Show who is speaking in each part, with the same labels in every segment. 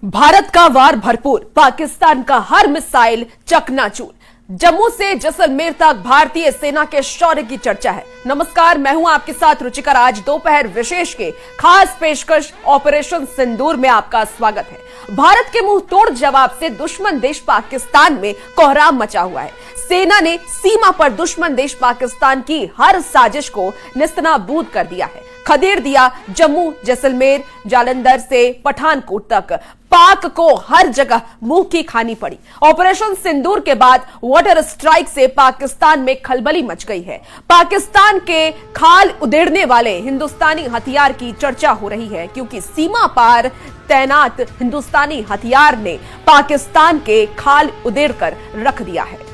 Speaker 1: भारत का वार भरपूर, पाकिस्तान का हर मिसाइल चकनाचूर। जम्मू से जैसलमेर तक भारतीय सेना के शौर्य की चर्चा है। नमस्कार, मैं हूं आपके साथ रुचिकर। आज दोपहर विशेष के खास पेशकश ऑपरेशन सिंदूर में आपका स्वागत है। भारत के मुंह तोड़ जवाब से दुश्मन देश पाकिस्तान में कोहराम मचा हुआ है। सेना ने सीमा पर दुश्मन देश पाकिस्तान की हर साजिश को नेस्तनाबूद कर दिया है। खदेड़ दिया जम्मू, जैसलमेर, जालंधर से पठानकोट तक। पाक को हर जगह मुंह की खानी पड़ी। ऑपरेशन सिंदूर के बाद वाटर स्ट्राइक से पाकिस्तान में खलबली मच गई है। पाकिस्तान के खाल उधेड़ने वाले हिंदुस्तानी हथियार की चर्चा हो रही है, क्योंकि सीमा पार तैनात हिंदुस्तानी हथियार ने पाकिस्तान के खाल उधेड़कर रख दिया है।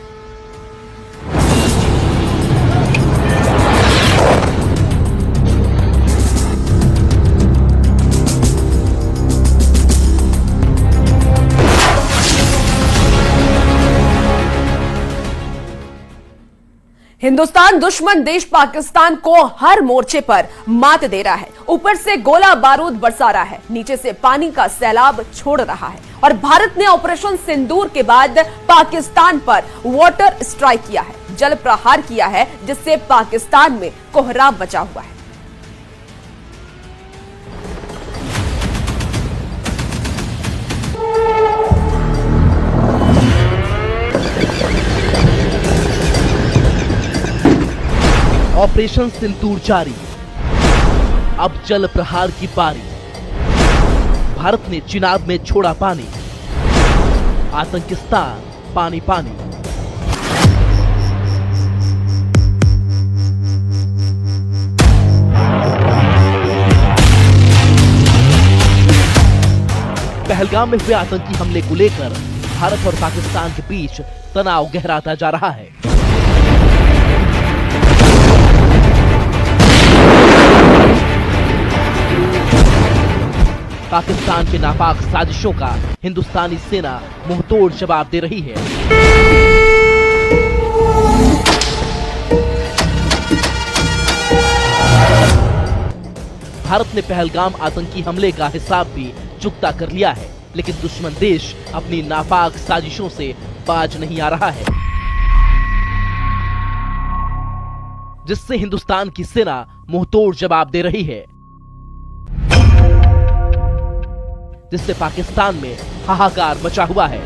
Speaker 1: हिंदुस्तान दुश्मन देश पाकिस्तान को हर मोर्चे पर मात दे रहा है। ऊपर से गोला बारूद बरसा रहा है, नीचे से पानी का सैलाब छोड़ रहा है। और भारत ने ऑपरेशन सिंदूर के बाद पाकिस्तान पर वाटर स्ट्राइक किया है, जल प्रहार किया है, जिससे पाकिस्तान में कोहराम मचा हुआ है।
Speaker 2: ऑपरेशन सिंदूर जारी, अब जल प्रहार की पारी। भारत ने चिनाब में छोड़ा पानी, आतंकिस्तान पानी पानी। पहलगाम में हुए आतंकी हमले को लेकर भारत और पाकिस्तान के बीच तनाव गहराता जा रहा है। पाकिस्तान के नापाक साजिशों का हिंदुस्तानी सेना मुंहतोड़ जवाब दे रही है। भारत ने पहलगाम आतंकी हमले का हिसाब भी चुकता कर लिया है, लेकिन दुश्मन देश अपनी नापाक साजिशों से बाज नहीं आ रहा है, जिससे हिंदुस्तान की सेना मुंहतोड़ जवाब दे रही है, जिससे पाकिस्तान में हाहाकार मचा हुआ है।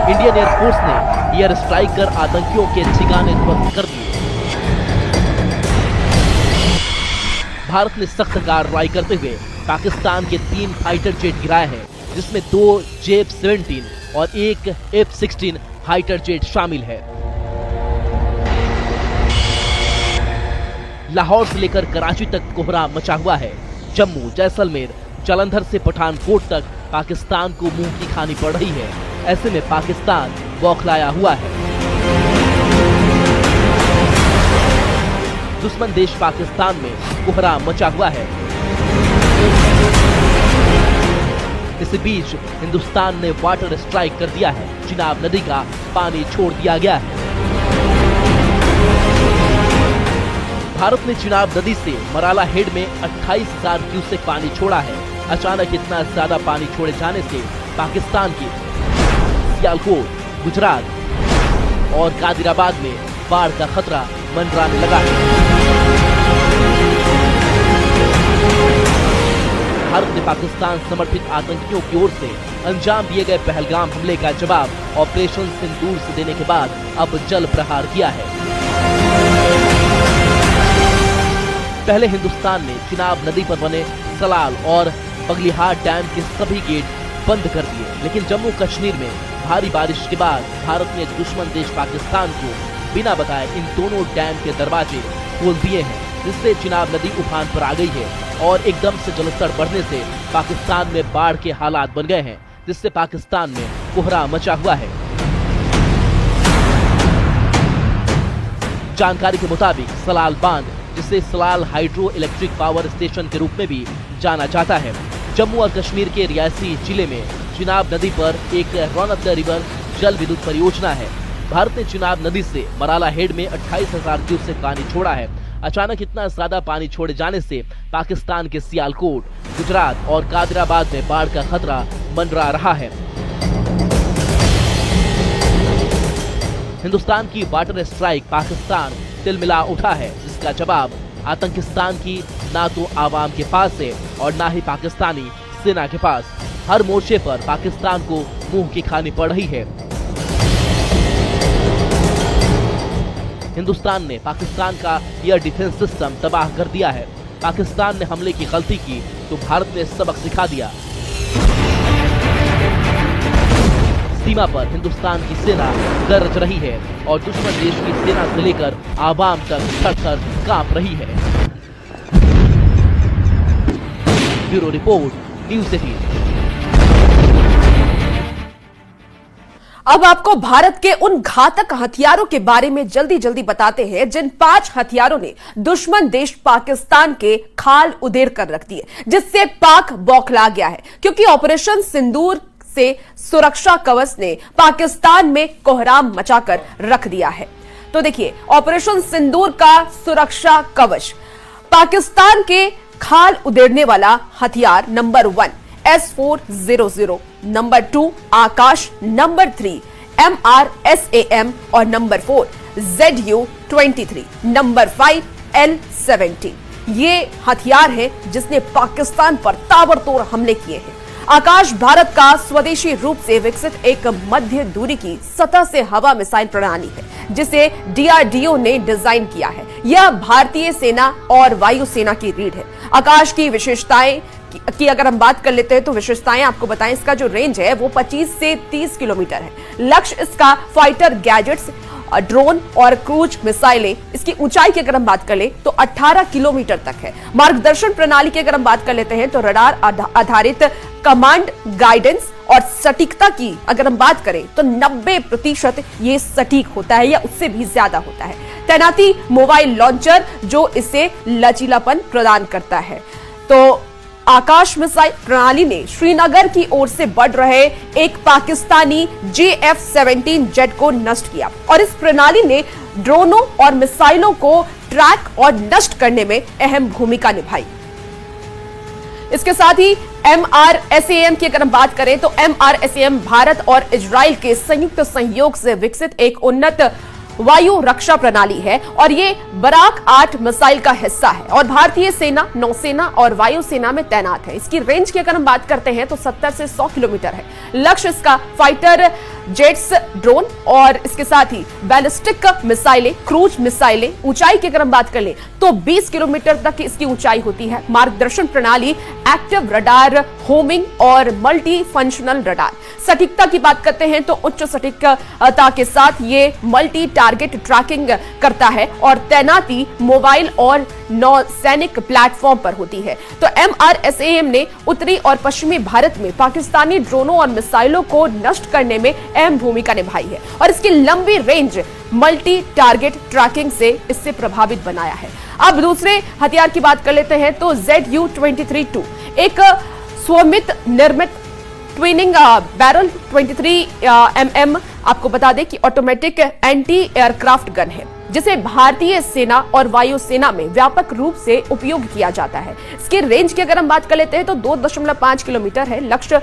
Speaker 2: इंडियन एयरफोर्स ने एयर स्ट्राइक कर आतंकियों के ठिकाने ध्वस्त कर दिए। भारत ने सख्त कार्रवाई करते हुए पाकिस्तान के 3 फाइटर जेट गिराए हैं, जिसमें 2 J-17 और 1 F-16 फाइटर जेट शामिल है। लाहौर से लेकर कराची तक कोहराम मचा हुआ है। जम्मू, जैसलमेर, जालंधर से पठानकोट तक पाकिस्तान को मुंह की खानी पड़ रही है। ऐसे में पाकिस्तान बौखलाया हुआ है। दुश्मन देश पाकिस्तान में कोहराम मचा हुआ है। इसी बीच हिंदुस्तान ने वाटर स्ट्राइक कर दिया है। चिनाब नदी का पानी छोड़ दिया गया है। भारत ने चिनाब नदी से मराला हेड में 28,000 क्यूसेक पानी छोड़ा है। अचानक इतना ज्यादा पानी छोड़े जाने से पाकिस्तान की सियालकोट, गुजरात और कादिराबाद में बाढ़ का खतरा मंडराने लगा है। भारत ने पाकिस्तान समर्थित आतंकियों की ओर से अंजाम दिए गए पहलगाम हमले का जवाब ऑपरेशन सिंदूर से देने के बाद अब जल प्रहार किया है। पहले हिंदुस्तान ने चिनाब नदी पर बने सलाल और बगलिहार डैम के सभी गेट बंद कर दिए, लेकिन जम्मू कश्मीर में भारी बारिश के बाद भारत ने दुश्मन देश पाकिस्तान को बिना बताए इन दोनों डैम के दरवाजे खोल दिए हैं, जिससे चिनाब नदी उफान पर आ गई है और एकदम से जलस्तर बढ़ने से पाकिस्तान में बाढ़ के हालात बन गए हैं, जिससे पाकिस्तान में कोहराम मचा हुआ है। जानकारी के मुताबिक सलाल बांध, जिसे Salal hydro electric power station के रूप में भी जाना जाता है, जम्मू और कश्मीर के रियासी जिले में चिनाब नदी पर एक रौनक रिवर जल विद्युत परियोजना है। भारत ने चिनाब नदी से मराला हेड में 28,000 क्यूसेक पानी छोड़ा है। अचानक इतना ज्यादा पानी छोड़े जाने से पाकिस्तान के सियालकोट, गुजरात और कादिराबाद में बाढ़ का खतरा मंडरा रहा है। हिंदुस्तान की वाटर स्ट्राइक पाकिस्तान तिलमिला उठा है, जिसका जवाब आतंकिस्तान की ना तो आवाम के पास है और ना ही पाकिस्तानी सेना के पास। हर मोर्चे पर पाकिस्तान को मुंह की खानी पड़ रही है। हिंदुस्तान ने पाकिस्तान का एयर डिफेंस सिस्टम तबाह कर दिया है। पाकिस्तान ने हमले की गलती की तो भारत ने सबक सिखा दिया। सीमा पर हिंदुस्तान की सेना गरज रही है और दुश्मन देश की सेना से लेकर आवाम तक थर-थर कांप रही है। Bureau report, news 18।
Speaker 1: अब आपको भारत के उन घातक हथियारों के बारे में जल्दी जल्दी बताते हैं जिन 5 हथियारों ने दुश्मन देश पाकिस्तान के खाल उधेड़ कर रख दिए, जिससे पाक बौखला गया है। क्योंकि ऑपरेशन सिंदूर से सुरक्षा कवच ने पाकिस्तान में कोहराम मचाकर रख दिया है। तो देखिए, ऑपरेशन सिंदूर का सुरक्षा कवच पाकिस्तान के खाल उधेड़ने वाला हथियार नंबर 1 S400, नंबर 2 आकाश, नंबर 3 MRSAM और नंबर 4 ZU-23, नंबर 5 L-70। ये हथियार है जिसने पाकिस्तान पर ताबड़तोड़ हमले किए हैं। आकाश भारत का स्वदेशी रूप से विकसित एक मध्य दूरी की सतह से हवा मिसाइल प्रणाली है, जिसे DRDO ने डिजाइन किया है। यह भारतीय सेना और वायुसेना की रीढ़ है। आकाश की विशेषताएं की अगर हम बात कर लेते हैं तो विशेषताएं आपको बताएं, इसका जो रेंज है वो 25 से 30 किलोमीटर है। लक्ष्य इसका फाइटर गैजेट्स, ड्रोन और क्रूज मिसाइलें। इसकी ऊंचाई की अगर हम बात कर ले तो 18 किलोमीटर तक है। मार्गदर्शन प्रणाली की अगर हम बात कर लेते हैं तो रडार आधारित कमांड गाइडेंस और सटीकता की अगर हम बात करें तो 90% ये सटीक होता है या उससे भी ज्यादा होता है। तैनाती मोबाइल लॉन्चर जो इसे लचीलापन प्रदान करता है। तो आकाश मिसाइल प्रणाली ने श्रीनगर की ओर से बढ़ रहे एक पाकिस्तानी JF-17 जेट को नष्ट किया और इस प्रणाली ने ड्रोनों और मिसाइलों को ट्रैक और नष्ट करने में अहम भूमिका निभाई। इसके साथ ही MRSAM की अगर हम बात करें तो MRSAM भारत और इजराइल के संयुक्त सहयोग से विकसित एक उन्नत वायु रक्षा प्रणाली है और ये बराक 8 मिसाइल का हिस्सा है और भारतीय सेना, नौसेना और वायुसेना में तैनात है। इसकी रेंज की अगर हम बात करते हैं तो 70 से 100 किलोमीटर है। लक्ष्य इसका फाइटर जेट्स, ड्रोन और इसके साथ ही बैलिस्टिक मिसाइलें, क्रूज मिसाइलें। ऊंचाई की अगर हम बात कर ले तो 20 किलोमीटर तक इसकी ऊंचाई होती है। मार्गदर्शन प्रणाली एक्टिव रडार, होमिंग और मल्टी फंक्शनल रडार। सटीकता की बात करते हैं तो उच्च सटीकता के साथ ये मल्टी टारगेट ट्रैकिंग करता है और तैनाती मोबाइल और नौसैनिक प्लेटफॉर्म पर होती है। तो MRSAM ने उत्तरी और पश्चिमी भारत में पाकिस्तानी ड्रोनों और मिसाइलों को नष्ट करने में अहम भूमिका निभाई है और इसकी लंबी रेंज मल्टी टारगेट ट्रैकिंग से इससे प्रभावित बनाया है। अब दूसरे हथियार की बात कर लेते हैं तो ZU-23-2 एक स्वमित निर्मित ट्विनिंग बैरल 23 mm आपको बता दें कि ऑटोमेटिक एंटी एयरक्राफ्ट गन है, जिसे भारतीय सेना और वायुसेना में व्यापक रूप से उपयोग किया जाता है। इसकी रेंज की अगर हम बात कर लेते हैं तो 2.5 किलोमीटर है। लक्ष्य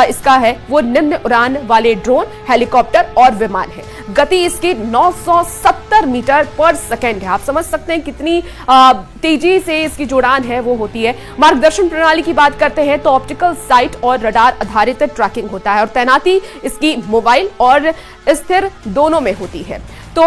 Speaker 1: इसका है वो निम्न उड़ान वाले ड्रोन, हेलीकॉप्टर और विमान है। गति इसकी 970 मीटर पर सेकेंड है। आप समझ सकते हैं कितनी तेजी से इसकी जो उड़ान है वो होती है। मार्गदर्शन प्रणाली की बात करते हैं तो ऑप्टिकल साइट और रडार आधारित ट्रैकिंग होता है और तैनाती इसकी मोबाइल और स्थिर दोनों में होती है। तो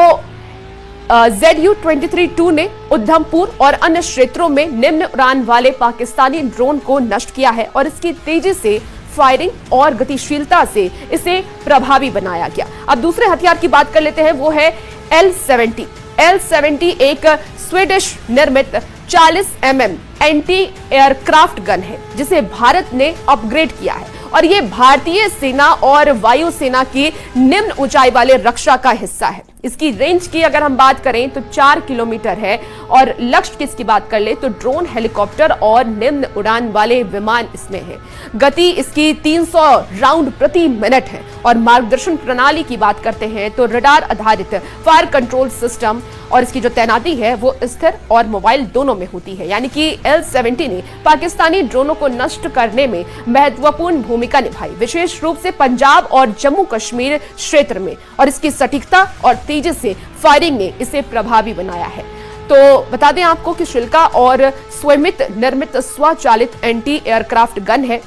Speaker 1: ZU-23-2 ने उधमपुर और अन्य क्षेत्रों में निम्न उड़ान वाले पाकिस्तानी ड्रोन को नष्ट किया है और इसकी तेजी से फायरिंग और गतिशीलता से इसे प्रभावी बनाया गया। अब दूसरे हथियार की बात कर लेते हैं, वो है L-70। L-70 एक स्वीडिश निर्मित 40 mm एंटी एयरक्राफ्ट गन है, जिसे भारत ने अपग्रेड किया है और ये भारतीय सेना और वायुसेना की निम्न ऊंचाई वाले रक्षा का हिस्सा है। इसकी रेंज की अगर हम बात करें तो 4 किलोमीटर है और लक्ष्य की इसकी बात कर ले तो ड्रोन, हेलीकॉप्टर और निम्न उड़ान वाले विमान इसमें है। गति इसकी 300 राउंड प्रति मिनट है और मार्गदर्शन प्रणाली की बात करते हैं तो रडार आधारित फायर कंट्रोल सिस्टम और इसकी जो तैनाती है वो स्थिर और मोबाइल दोनों में होती है। यानी कि L-70 ने पाकिस्तानी ड्रोनों को नष्ट करने में महत्वपूर्ण भूमिका निभाई, विशेष रूप से पंजाब और जम्मू कश्मीर क्षेत्र में, और इसकी सटीकता और तेजी से फायरिंग ने इसे प्रभावी बनाया है। तो बता दें आपको कि शिल्का और स्वयमित निर्मित स्वचालित एंटी एयरक्राफ्ट गन है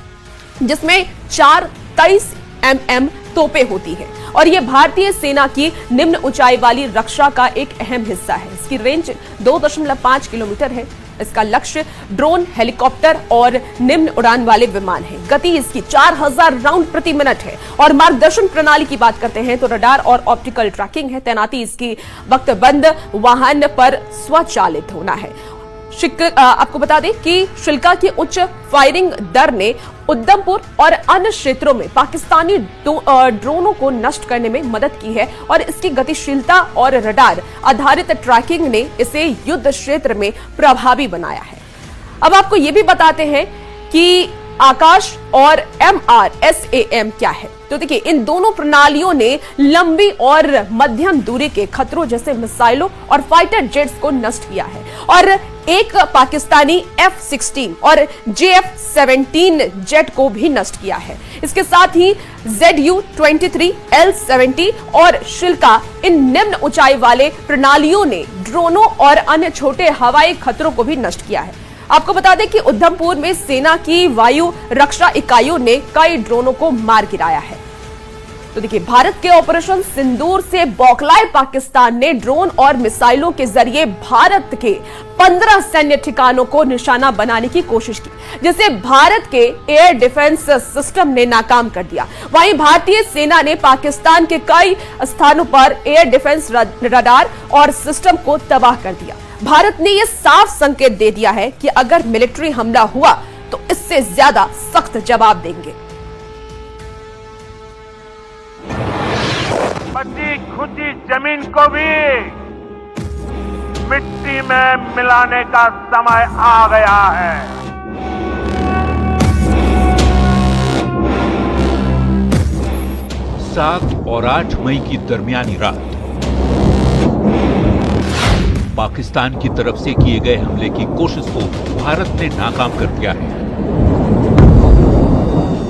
Speaker 1: जिसमें 4 23 mm तोपें होती है और यह भारतीय सेना की निम्न ऊंचाई वाली रक्षा का एक अहम हिस्सा है। इसकी रेंज 2.5 किलोमीटर है। इसका लक्ष्य ड्रोन, हेलीकॉप्टर और निम्न उड़ान वाले विमान है। गति इसकी 4000 राउंड प्रति मिनट है और मार्गदर्शन प्रणाली की बात करते हैं तो रडार और ऑप्टिकल ट्रैकिंग है। तैनाती इसकी वक्तबंद वाहन पर स्वचालित होना है। आपको बता दें कि शिल्का की उच्च फायरिंग दर ने उधमपुर और अन्य क्षेत्रों में पाकिस्तानी ड्रोनों को नष्ट करने में मदद की है और इसकी गतिशीलता और रडार आधारित ट्रैकिंग ने इसे युद्ध क्षेत्र में प्रभावी बनाया है। अब आपको यह भी बताते हैं कि आकाश और MRSAM क्या है। तो देखिए, इन दोनों प्रणालियों ने लंबी और मध्यम दूरी के खतरों जैसे मिसाइलों और फाइटर जेट्स को नष्ट किया है और एक पाकिस्तानी F-16 और JF-17 जेट को भी नष्ट किया है। इसके साथ ही ZU-23, L-70 और शिल्का इन निम्न ऊंचाई वाले प्रणालियों ने ड्रोनों और अन्य छोटे हवाई खतरों को भी नष्ट किया है। आपको बता दें कि उधमपुर में सेना की वायु रक्षा इकाइयों ने कई ड्रोनों को मार गिराया है। तो देखिए, भारत के ऑपरेशन सिंदूर से बौखलाए पाकिस्तान ने ड्रोन और मिसाइलों के जरिए भारत के 15 सैन्य ठिकानों को निशाना बनाने की कोशिश की, जिसे भारत के एयर डिफेंस सिस्टम ने नाकाम कर दिया। वहीं भारतीय सेना ने पाकिस्तान के कई स्थानों पर एयर डिफेंस रडार और सिस्टम को तबाह कर दिया। भारत ने यह साफ संकेत दे दिया है कि अगर मिलिट्री हमला हुआ तो इससे ज्यादा सख्त जवाब देंगे।
Speaker 3: बची खुची जमीन को भी मिट्टी में मिलाने का समय आ गया है।
Speaker 4: 7 और 8 मई की दरमियानी रात पाकिस्तान की तरफ से किए गए हमले की कोशिश को भारत ने नाकाम कर दिया है।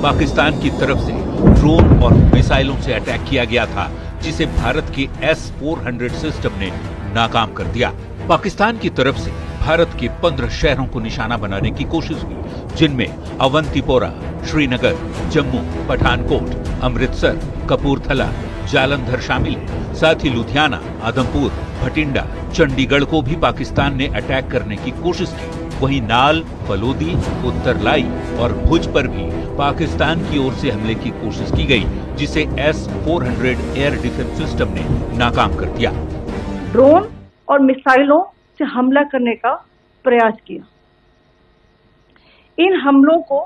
Speaker 4: पाकिस्तान की तरफ से ड्रोन और मिसाइलों से अटैक किया गया था जिसे भारत के S-400 सिस्टम ने नाकाम कर दिया। पाकिस्तान की तरफ से भारत के 15 शहरों को निशाना बनाने की कोशिश हुई, जिनमें अवंतीपोरा, श्रीनगर, जम्मू, पठानकोट, अमृतसर, कपूरथला, जालंधर शामिल है। साथ ही लुधियाना, आदमपुर, भटिंडा, चंडीगढ़ को भी पाकिस्तान ने अटैक करने की कोशिश की। वहीं नाल, फलोदी, उत्तरलाई और भुज पर भी पाकिस्तान की ओर से हमले की कोशिश की गई, जिसे S-400 एयर डिफेंस सिस्टम ने नाकाम कर दिया।
Speaker 5: ड्रोन और मिसाइलों से हमला करने का प्रयास किया। इन हमलों को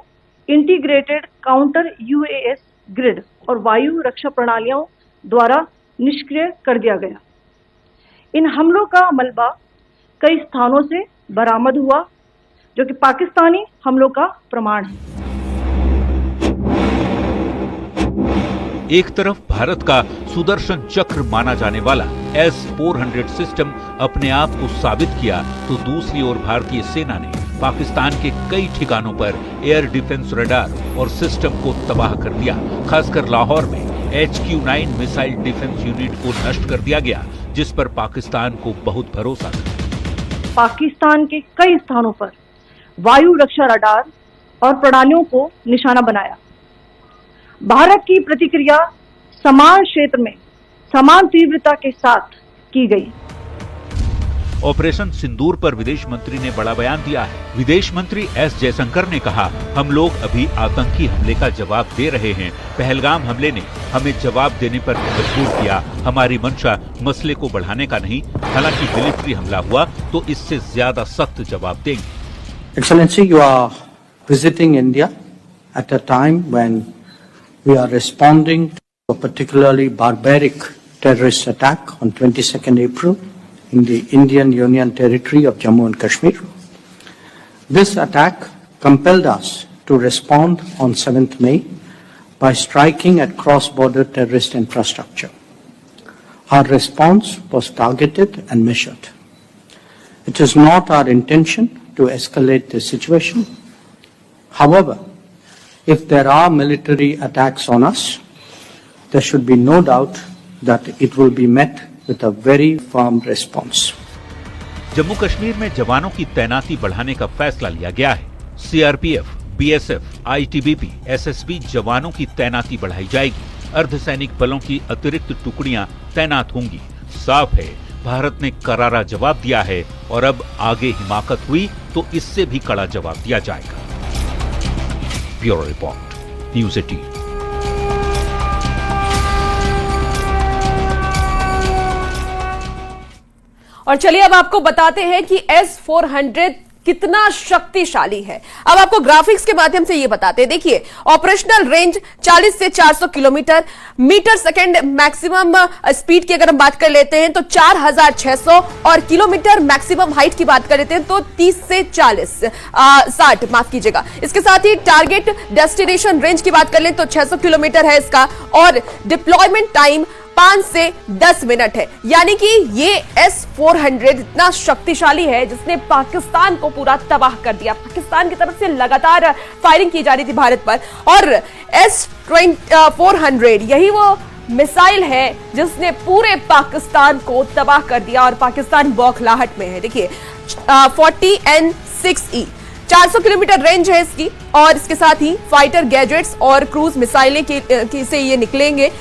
Speaker 5: इंटीग्रेटेड काउंटर UAS ग्रिड और वायु रक्षा प्रणालियों द्वारा निष्क्रिय कर दिया गया। इन हमलों का मलबा कई स्थानों से बरामद हुआ, जो कि पाकिस्तानी हमलों का प्रमाण है।
Speaker 4: एक तरफ भारत का सुदर्शन चक्र माना जाने वाला S-400 सिस्टम अपने आप को साबित किया, तो दूसरी ओर भारतीय सेना ने पाकिस्तान के कई ठिकानों पर एयर डिफेंस रडार और सिस्टम को तबाह कर दिया। खासकर लाहौर में HQ-9 मिसाइल डिफेंस यूनिट को नष्ट कर दिया गया, जिस पर पाकिस्तान को बहुत भरोसा था।
Speaker 5: पाकिस्तान के कई स्थानों पर वायु रक्षा रडार और प्रणालियों को निशाना बनाया। भारत की प्रतिक्रिया समान क्षेत्र में समान तीव्रता के साथ की गई।
Speaker 4: ऑपरेशन सिंदूर पर विदेश मंत्री ने बड़ा बयान दिया है। विदेश मंत्री S जयशंकर ने कहा, हम लोग अभी आतंकी हमले का जवाब दे रहे हैं। पहलगाम हमले ने हमें जवाब देने पर मजबूर किया। हमारी मंशा मसले को बढ़ाने का नहीं, हालांकि मिलिट्री हमला हुआ तो इससे ज्यादा सख्त जवाब देंगे।
Speaker 6: Excellency, you are visiting India at a time when we are responding to a particularly barbaric terrorist attack on 22nd April in the Indian Union Territory of Jammu and Kashmir. This attack compelled us to respond on 7th May by striking at cross-border terrorist infrastructure. Our response was targeted and measured. It is not our intention to escalate the situation. However, if there are military attacks on us, there should be no doubt that it will be met with a very firm response.
Speaker 4: Jammu Kashmir में जवानों की तैनाती बढ़ाने का फैसला लिया गया है। सीआरपीएफ, बीएसएफ, आईटीबीपी, एसएसबी जवानों की तैनाती बढ़ाई जाएगी। अर्धसैनिक बलों की अतिरिक्त टुकड़ियां तैनात होंगी। साफ है, भारत ने करारा जवाब दिया है और अब आगे हिमाकत हुई तो इससे भी कड़ा जवाब दिया जाएगा। Bureau report, news 18।
Speaker 1: और चलिए अब आपको बताते हैं कि S-400 कितना शक्तिशाली है। अब आपको ग्राफिक्स के माध्यम से यह बताते हैं। देखिए, ऑपरेशनल रेंज 40 से 400 kilometre metre second, maximum speed की अगर हम बात कर लेते हैं तो 4600, और किलोमीटर मैक्सिमम हाइट की बात कर लेते हैं तो 30 से 60 माफ कीजिएगा। इसके साथ ही टारगेट डेस्टिनेशन रेंज की बात कर लें तो 600 किलोमीटर है इसका, और डिप्लॉयमेंट टाइम 5 से 10 मिनट है। यानी कि ये S-400 इतना शक्तिशाली है जिसने पाकिस्तान को पूरा तबाह कर दिया। पाकिस्तान की तरफ से लगातार फायरिंग की जा रही थी भारत पर, और S-400 यही वो मिसाइल है जिसने पूरे पाकिस्तान को तबाह कर दिया और पाकिस्तान बौखलाहट में है। देखिए 40N6E 400 किलोमीटर रेंज है इसकी, और इसके साथ ही फाइटर गैजेट्स और क्रूज मिसाइलें से ये निकलेंगे।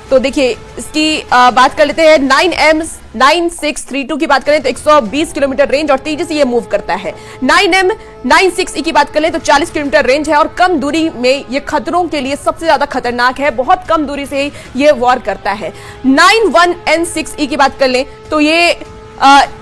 Speaker 1: तो देखिए इसकी बात कर लेते हैं 9M9632 की बात करें तो 120 किलोमीटर रेंज और तेजी से ये मूव करता है। 9M96E की बात करें तो 40 किलोमीटर रेंज है और कम दूरी में ये खतरों के लिए सबसे ज्यादा खतरनाक है, बहुत कम दूरी से ये वॉर करता है। 91N6E की बात कर लें तो ये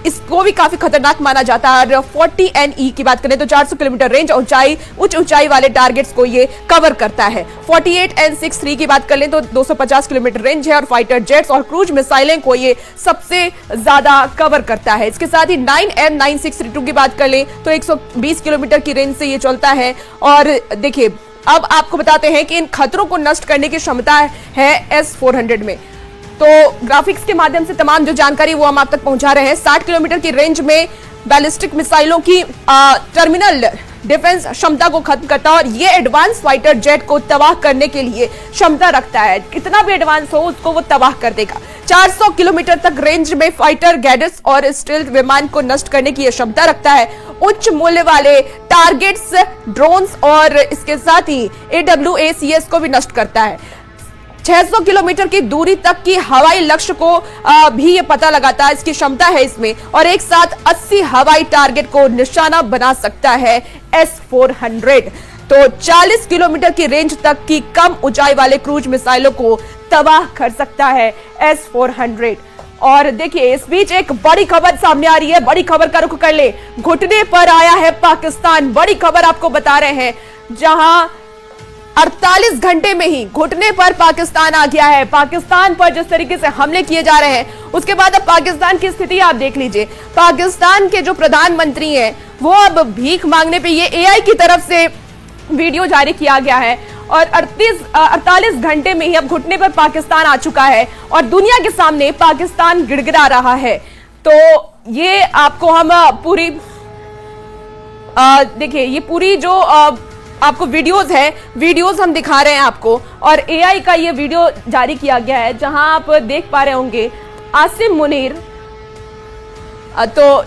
Speaker 1: इसको भी काफी खतरनाक माना जाता है। और 40NE की बात करें तो 400 किलोमीटर रेंज, उच्च ऊंचाई वाले टारगेट्स को ये कवर करता है। 48N63 की बात कर लें तो 250 किलोमीटर रेंज है और फाइटर जेट्स और क्रूज मिसाइलें को ये सबसे ज्यादा कवर करता है। इसके साथ ही 9M9632 की बात कर लें तो 120 किलोमीटर की रेंज से ये चलता है। और देखिए अब आपको बताते हैं कि इन खतरों को नष्ट करने की क्षमता है S-400 में। तो ग्राफिक्स के माध्यम से तमाम जो जानकारी वो हम आप तक पहुंचा रहे हैं। 60 किलोमीटर की रेंज में बैलिस्टिक मिसाइलों की टर्मिनल डिफेंस क्षमता को खत्म करता है और ये एडवांस फाइटर जेट को तबाह करने के लिए क्षमता रखता है। कितना भी एडवांस हो उसको वो तबाह कर देगा। 400 किलोमीटर तक रेंज में फाइटर गैजेट्स और स्टील्थ विमान को नष्ट करने की क्षमता रखता है। उच्च मूल्य वाले टारगेट्स, ड्रोन्स और इसके साथ ही AWACS को भी नष्ट करता है। 600 किलोमीटर की दूरी तक की हवाई लक्ष्य को भी ये पता लगाता है, इसकी क्षमता है इसमें, और एक साथ 80 हवाई टारगेट को निशाना बना सकता है S-400। तो 40 किलोमीटर की रेंज तक की कम ऊंचाई वाले क्रूज मिसाइलों को तबाह कर सकता है S-400। और देखिए इस बीच एक बड़ी खबर सामने आ रही है। बड़ी खबर का रुख कर ले, घुटने पर आया है पाकिस्तान। बड़ी खबर आपको बता रहे हैं, जहां 48 घंटे में ही घुटने पर पाकिस्तान आ गया है। पाकिस्तान पर जिस तरीके से हमले किए जा रहे हैं उसके बाद अब पाकिस्तान की स्थिति आप देख लीजिए। पाकिस्तान के जो प्रधानमंत्री हैं वो अब भीख मांगने पे ये AI की तरफ से वीडियो जारी किया गया है और 48 घंटे में ही अब घुटने पर पाकिस्तान आ चुका है और दुनिया के सामने पाकिस्तान गिड़गिड़ा रहा है। तो ये आपको हम पूरी देखिए ये पूरी जो आपको वीडियोस हम दिखा रहे हैं आपको, और AI का ये वीडियो जारी किया गया है जहां आप देख पा रहे होंगे आसिम मुनीर। तो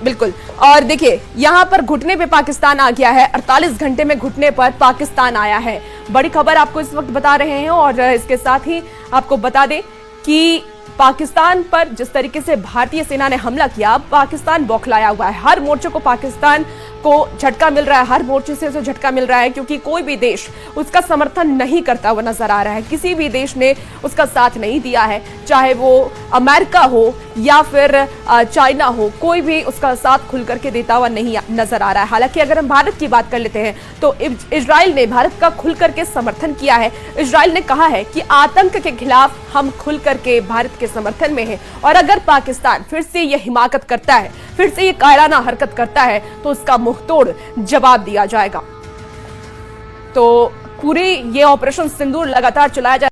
Speaker 1: बिल्कुल, और देखिए यहां पर घुटने पे पाकिस्तान आ गया है। 48 घंटे में घुटने पर पाकिस्तान आया है। बड़ी खबर आपको इस वक्त बता रहे हैं और इसके साथ ही आपको बता दें कि पाकिस्तान पर जिस तरीके से भारतीय सेना ने हमला किया, पाकिस्तान बौखलाया हुआ है। हर मोर्चे को पाकिस्तान को झटका मिल रहा है, हर मोर्चे से उसे झटका मिल रहा है, क्योंकि कोई भी देश उसका समर्थन नहीं करता हुआ नजर आ रहा है। किसी भी देश ने उसका साथ नहीं दिया है, चाहे वो अमेरिका हो, या फिर चाइना हो, कोई भी उसका साथ खुल करके देता हुआ नहीं नजर आ रहा है। हालांकि अगर हम भारत की बात कर लेते हैं तो इजराइल ने भारत का खुल करके समर्थन किया है। इजराइल ने कहा है कि आतंक के खिलाफ हम खुल करके भारत के समर्थन में हैं, और अगर पाकिस्तान फिर से ये हिमाकत करता है, फिर से ये कायराना हरकत करता है, तो उसका मुंहतोड़ जवाब दिया जाएगा। तो पूरी ये ऑपरेशन सिंदूर लगातार चलाया जा